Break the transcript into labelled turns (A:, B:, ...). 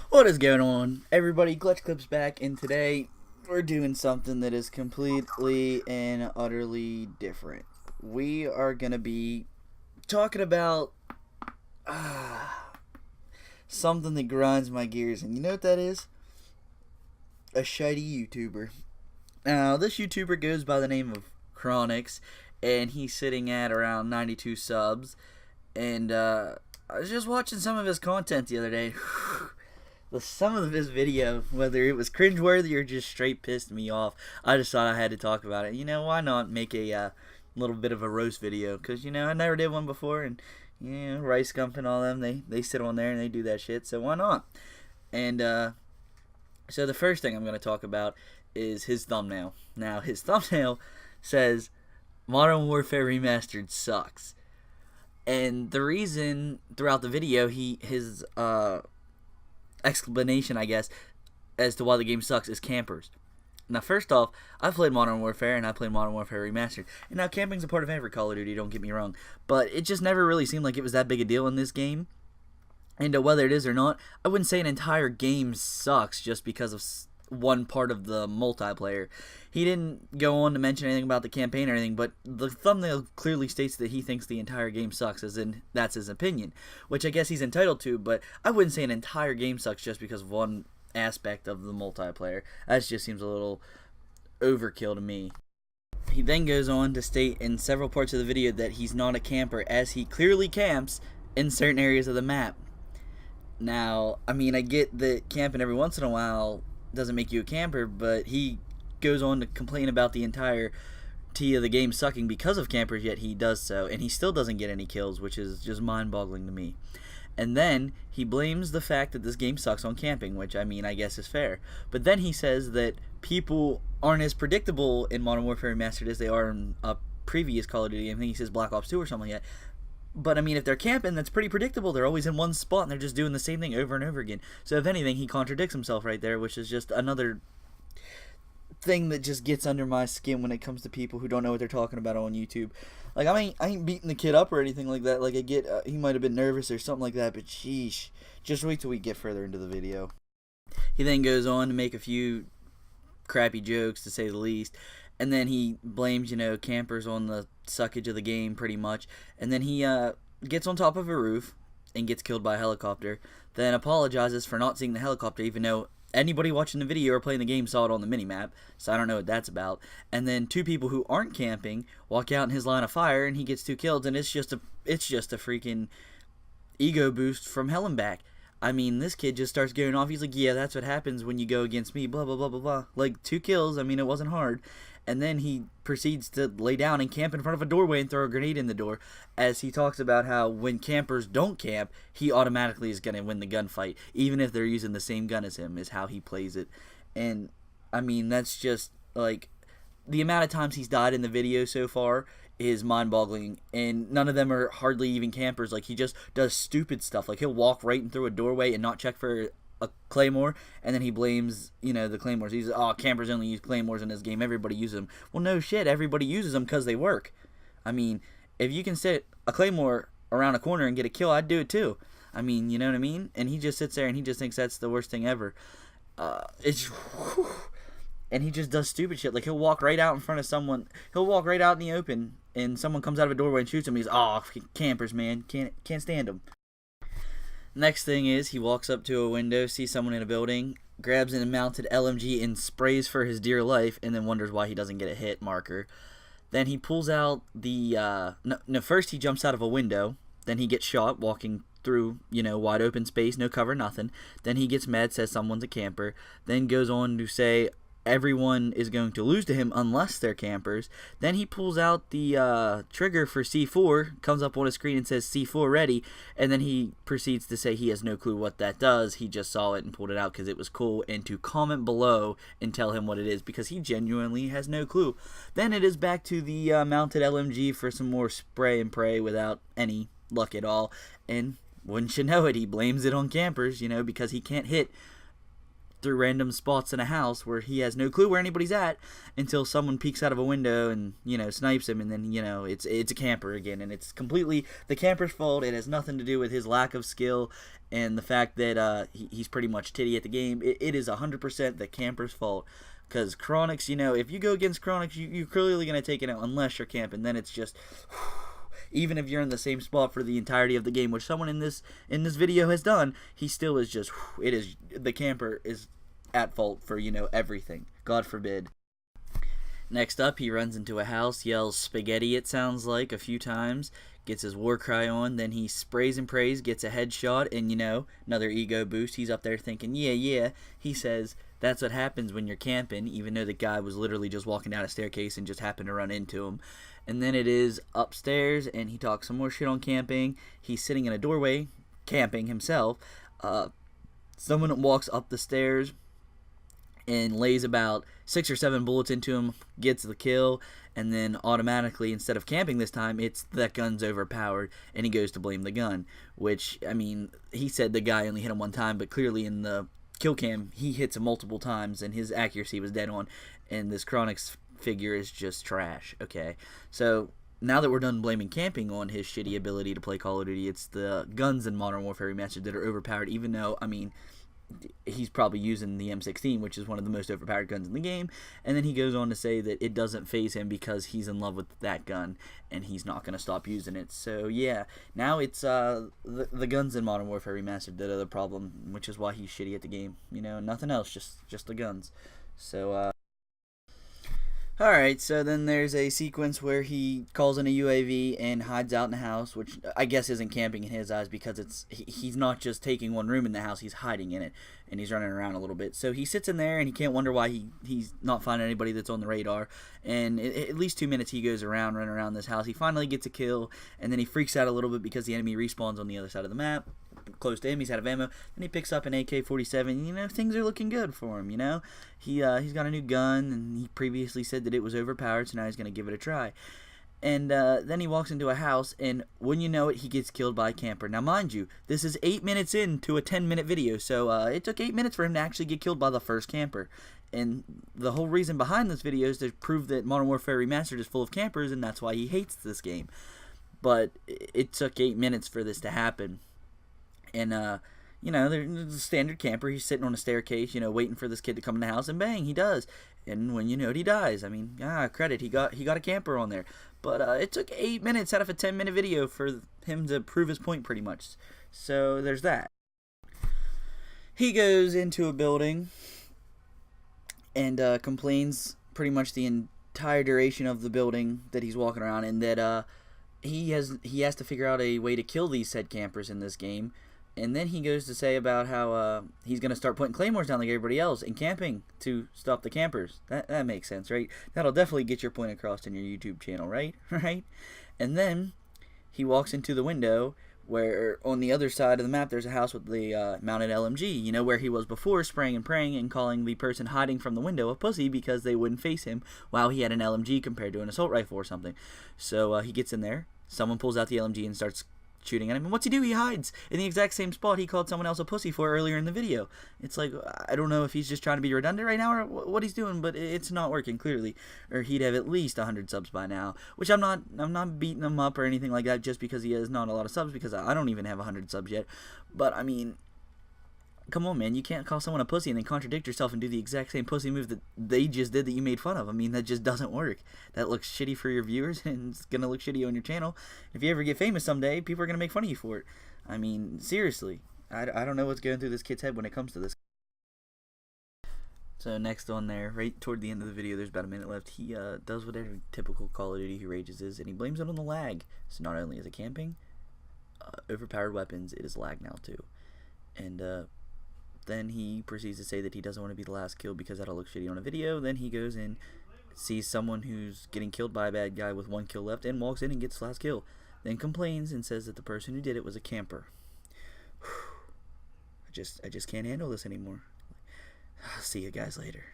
A: What is going on, everybody? Clutch Clips back, and today we're doing something that is completely and utterly different. We are going to be talking about something that grinds my gears, and you know what that is? A shitey YouTuber. Now, this YouTuber goes by the name of Chronix, and he's sitting at around 92 subs, and I was just watching some of his content the other day. Some of his video, whether it was cringeworthy or just straight pissed me off, I just thought I had to talk about it. Why not make a little bit of a roast video? Because, I never did one before, and, Rice Gump and all them, they sit on there and they do that shit, so why not? And, so the first thing I'm going to talk about is his thumbnail. Now, his thumbnail says, Modern Warfare Remastered sucks. And the reason throughout the video, his explanation, I guess, as to why the game sucks is campers. Now, first off, I've played Modern Warfare, and I played Modern Warfare Remastered. And now, camping's a part of every Call of Duty, don't get me wrong. But it just never really seemed like it was that big a deal in this game. And whether it is or not, I wouldn't say an entire game sucks just because of one part of the multiplayer. He didn't go on to mention anything about the campaign or anything, but the thumbnail clearly states that he thinks the entire game sucks, as in that's his opinion, which I guess he's entitled to, but I wouldn't say an entire game sucks just because of one aspect of the multiplayer. That just seems a little overkill to me. He then goes on to state in several parts of the video that he's not a camper, as he clearly camps in certain areas of the map. Now, I mean, I get that camping every once in a while doesn't make you a camper, but he goes on to complain about the entire of the game sucking because of campers, yet he does so, and he still doesn't get any kills, which is just mind-boggling to me. And then he blames the fact that this game sucks on camping, which, I mean, I guess is fair. But then he says that people aren't as predictable in Modern Warfare Remastered as they are in a previous Call of Duty. I think he says Black Ops 2 or something like that. But, I mean, if they're camping, that's pretty predictable. They're always in one spot, and they're just doing the same thing over and over again. So, if anything, he contradicts himself right there, which is just another thing that just gets under my skin when it comes to people who don't know what they're talking about on YouTube. Like, I ain't beating the kid up or anything like that. Like, I get, he might have been nervous or something like that, but sheesh. Just wait till we get further into the video. He then goes on to make a few crappy jokes, to say the least. And then he blames, campers on the suckage of the game, pretty much. And then he gets on top of a roof and gets killed by a helicopter. Then apologizes for not seeing the helicopter, even though anybody watching the video or playing the game saw it on the minimap. So I don't know what that's about. And then two people who aren't camping walk out in his line of fire, and he gets 2 kills. And it's just a freaking ego boost from hell and back. I mean, this kid just starts going off. He's like, yeah, that's what happens when you go against me, blah, blah, blah, blah, blah. Like, 2 kills. I mean, it wasn't hard. And then he proceeds to lay down and camp in front of a doorway and throw a grenade in the door, as he talks about how when campers don't camp, he automatically is going to win the gunfight, even if they're using the same gun as him, is how he plays it. And, I mean, that's just, like, the amount of times he's died in the video so far is mind-boggling, and none of them are hardly even campers. Like, he just does stupid stuff. Like, he'll walk right in through a doorway and not check for a claymore, and then he blames, the claymores. He's, campers only use claymores in this game. Everybody uses them. Well, no shit. Everybody uses them because they work. I mean, if you can set a claymore around a corner and get a kill, I'd do it too. I mean, you know what I mean? And he just sits there and he just thinks that's the worst thing ever. And he just does stupid shit. Like, he'll walk right out in front of someone. He'll walk right out in the open, and someone comes out of a doorway and shoots him. He's, campers, man. Can't stand them. Next thing is, he walks up to a window, sees someone in a building, grabs a mounted LMG and sprays for his dear life, and then wonders why he doesn't get a hit marker. Then he pulls out the, first he jumps out of a window, then he gets shot walking through, wide open space, no cover, nothing. Then he gets mad, says someone's a camper, then goes on to say everyone is going to lose to him unless they're campers. Then he pulls out the trigger for C4, comes up on his screen and says C4 ready, and then he proceeds to say he has no clue what that does. He just saw it and pulled it out because it was cool, and to comment below and tell him what it is, because he genuinely has no clue. Then it is back to the mounted LMG for some more spray and pray without any luck at all, and wouldn't you know it, he blames it on campers, because he can't hit through random spots in a house where he has no clue where anybody's at until someone peeks out of a window and, you know, snipes him, and then, you know, it's a camper again, and it's completely the camper's fault. It has nothing to do with his lack of skill and the fact that he's pretty much titty at the game. It is 100% the camper's fault. Because Chronix, you know, if you go against Chronix, you're clearly going to take it out unless you're camping. Then it's just, even if you're in the same spot for the entirety of the game, which someone in this video has done, he still is just, it is, the camper is at fault for, you know, everything. God forbid. Next up, he runs into a house, yells spaghetti, it sounds like, a few times, gets his war cry on, then he sprays and prays, gets a headshot, and, you know, another ego boost. He's up there thinking, yeah. He says, that's what happens when you're camping, even though the guy was literally just walking down a staircase and just happened to run into him. And then it is upstairs, and he talks some more shit on camping. He's sitting in a doorway, camping himself. Someone walks up the stairs and lays about 6 or 7 bullets into him, gets the kill, and then automatically, instead of camping this time, it's that gun's overpowered, and he goes to blame the gun. Which, I mean, he said the guy only hit him one time, but clearly in the kill cam, he hits him multiple times, and his accuracy was dead on, and this Chronix figure is just trash, okay? So, now that we're done blaming camping on his shitty ability to play Call of Duty, it's the guns in Modern Warfare Remastered that are overpowered, even though, I mean, he's probably using the M16, which is one of the most overpowered guns in the game, and then he goes on to say that it doesn't faze him because he's in love with that gun, and he's not going to stop using it. So yeah, now it's the guns in Modern Warfare Remastered that are the problem, which is why he's shitty at the game. You know, nothing else, just the guns. So alright, so then there's a sequence where he calls in a UAV and hides out in the house, which I guess isn't camping in his eyes because he's not just taking one room in the house, he's hiding in it, and he's running around a little bit. So he sits in there and he can't wonder why he's not finding anybody that's on the radar, and at least 2 minutes he goes around, running around this house. He finally gets a kill, and then he freaks out a little bit because the enemy respawns on the other side of the map. Close to him, he's out of ammo, and he picks up an AK-47. You know, things are looking good for him. You know, he's got a new gun, and he previously said that it was overpowered, so now he's gonna give it a try. And then he walks into a house, and when you know it, he gets killed by a camper. Now, mind you, this is 8 minutes into a 10-minute video, so it took 8 minutes for him to actually get killed by the first camper. And the whole reason behind this video is to prove that Modern Warfare Remastered is full of campers, and that's why he hates this game. But it took 8 minutes for this to happen. And, you know, there's a standard camper. He's sitting on a staircase, you know, waiting for this kid to come in the house, and bang, he does. And when you know it, he dies. I mean, credit, he got a camper on there. But it took 8 minutes out of a 10-minute video for him to prove his point, pretty much. So there's that. He goes into a building and complains pretty much the entire duration of the building that he's walking around in that he has to figure out a way to kill these said campers in this game. And then he goes to say about how he's going to start putting claymores down like everybody else and camping to stop the campers. That makes sense, right? That'll definitely get your point across in your YouTube channel, right? Right? And then he walks into the window where on the other side of the map there's a house with the mounted LMG, you know, where he was before, spraying and praying and calling the person hiding from the window a pussy because they wouldn't face him while he had an LMG compared to an assault rifle or something. So he gets in there, someone pulls out the LMG and starts shooting at him, and what's he do? He hides in the exact same spot he called someone else a pussy for earlier in the video. It's like, I don't know if he's just trying to be redundant right now or what he's doing, but it's not working, clearly, or he'd have at least 100 subs by now, which I'm not beating him up or anything like that just because he has not a lot of subs, because I don't even have 100 subs yet. But I mean, come on, man, you can't call someone a pussy and then contradict yourself and do the exact same pussy move that they just did that you made fun of. I mean, that just doesn't work. That looks shitty for your viewers, and it's gonna look shitty on your channel. If you ever get famous someday, people are gonna make fun of you for it. I mean, seriously, I don't know what's going through this kid's head when it comes to this. So next on there, right toward the end of the video, there's about a minute left, he does what every typical Call of Duty who rages is, and he blames it on the lag. So not only is it camping, overpowered weapons, it is lag now too. And then he proceeds to say that he doesn't want to be the last kill because that'll look shitty on a video. Then he goes and sees someone who's getting killed by a bad guy with 1 kill left and walks in and gets the last kill. Then complains and says that the person who did it was a camper. I just can't handle this anymore. I'll see you guys later.